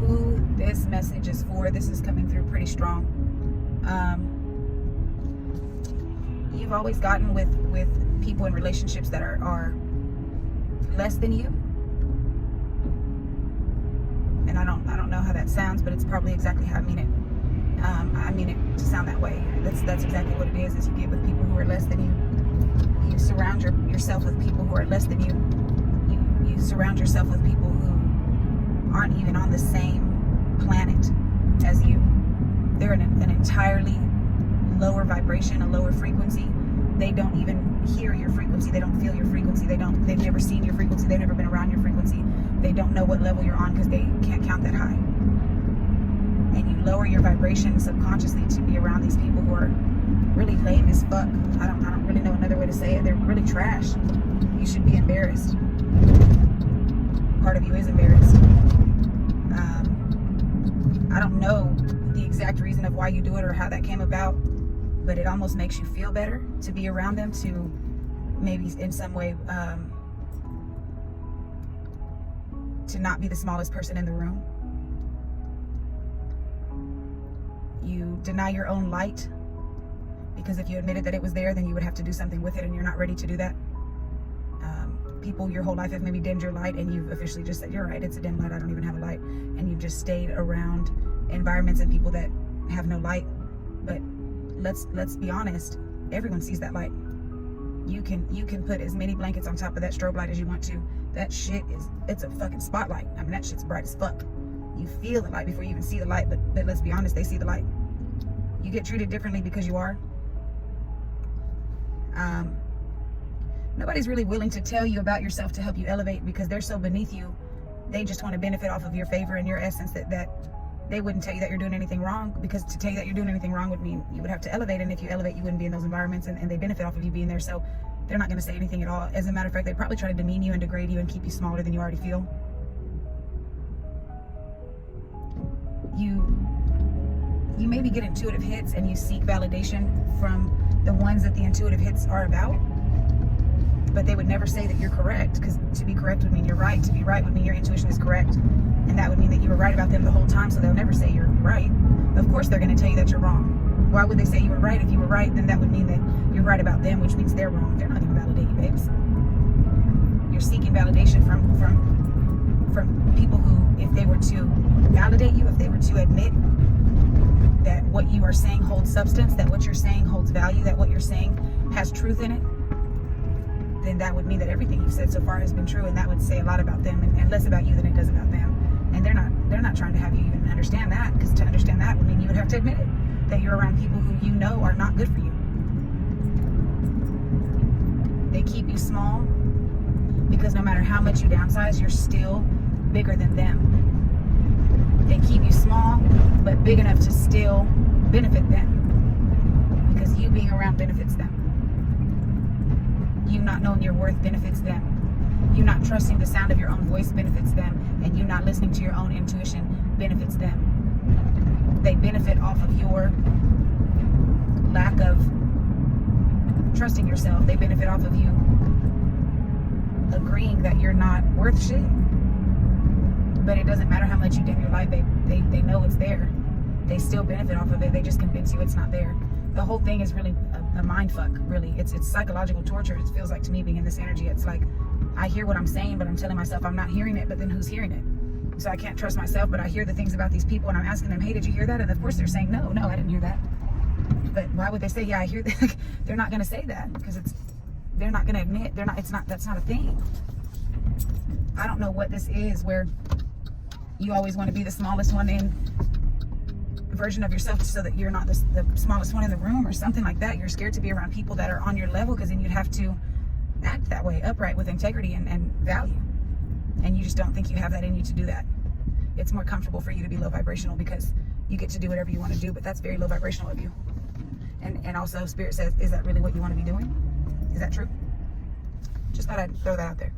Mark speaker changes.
Speaker 1: who this message is for. This is coming through pretty strong. You've always gotten with people in relationships that are less than you. And I don't know how that sounds, but it's probably exactly how I mean it. I mean it to sound that way. That's exactly what it is you get with people who are less than you. You surround yourself with people who are less than you. You surround yourself with people who aren't even on the same planet as you. They're in an entirely lower vibration, a lower frequency. They don't even hear your frequency. They don't feel your frequency. They've never seen your frequency. They've never been around your frequency. They don't know what level you're on because they can't count that high. And you lower your vibration subconsciously to be around these people who are really lame as fuck. I don't really know another way to say it. They're really trash. You should be embarrassed. Part of you is embarrassed. I don't know the exact reason of why you do it or how that came about, but it almost makes you feel better to be around them, to maybe in some way to not be the smallest person in the room. You deny your own light because if you admitted that it was there, then you would have to do something with it, and you're not ready to do that. People your whole life have maybe dimmed your light, and you've officially just said, you're right, it's a dim light, I don't even have a light. And you've just stayed around environments and people that have no light. But let's be honest, everyone sees that light. You can put as many blankets on top of that strobe light as you want to. That shit it's a fucking spotlight. I mean, that shit's bright as fuck. You feel the light before you even see the light, but let's be honest, they see the light. You get treated differently because you are. Nobody's really willing to tell you about yourself to help you elevate because they're so beneath you. They just want to benefit off of your favor and your essence that they wouldn't tell you that you're doing anything wrong, because to tell you that you're doing anything wrong would mean you would have to elevate, and if you elevate, you wouldn't be in those environments, and they benefit off of you being there, so they're not going to say anything at all. As a matter of fact, they probably try to demean you and degrade you and keep you smaller than you already feel. You maybe get intuitive hits and you seek validation from the ones that the intuitive hits are about, but they would never say that you're correct, because to be correct would mean you're right. To be right would mean your intuition is correct, and that would mean that you were right about them the whole time, so they'll never say you're right. Of course they're going to tell you that you're wrong. Why would they say you were right? If you were right, then that would mean that you're right about them, which means they're wrong. They're not going to validate you, babes. You're seeking validation from people who, if they were to validate you, if they were to admit that what you are saying holds substance, that what you're saying holds value, that what you're saying has truth in it, then that would mean that everything you've said so far has been true, and that would say a lot about them and less about you than it does about them. And they're not trying to have you even understand that, because to understand that would mean you would have to admit it, that you're around people who you know are not good for you. They keep you small because no matter how much you downsize, you're still bigger than them. They keep you small but big enough to still benefit them, because you being around benefits them. You not knowing your worth benefits them. You not trusting the sound of your own voice benefits them, and you not listening to your own intuition benefits them. They benefit off of your lack of trusting yourself. They benefit off of you agreeing that you're not worth shit. But it doesn't matter how much you dim your light, they know it's there. They still benefit off of it. They just convince you it's not there. The whole thing is really a mind fuck, really. It's psychological torture. It feels like to me, being in this energy. It's like I hear what I'm saying, but I'm telling myself I'm not hearing it, but then who's hearing it? So I can't trust myself, but I hear the things about these people, and I'm asking them, hey, did you hear that? And of course they're saying, no, I didn't hear that. But why would they say, yeah, I hear that? They're not going to say that, because they're not going to admit, that's not a thing. I don't know what this is, where you always want to be the smallest one in version of yourself, so that you're not the smallest one in the room or something like that. You're scared to be around people that are on your level, because then you'd have to act that way, upright, with integrity and value. And you just don't think you have that in you to do that. It's more comfortable for you to be low vibrational, because you get to do whatever you want to do, but that's very low vibrational of you. And also, Spirit says, is that really what you want to be doing? Is that true? Just thought I'd throw that out there.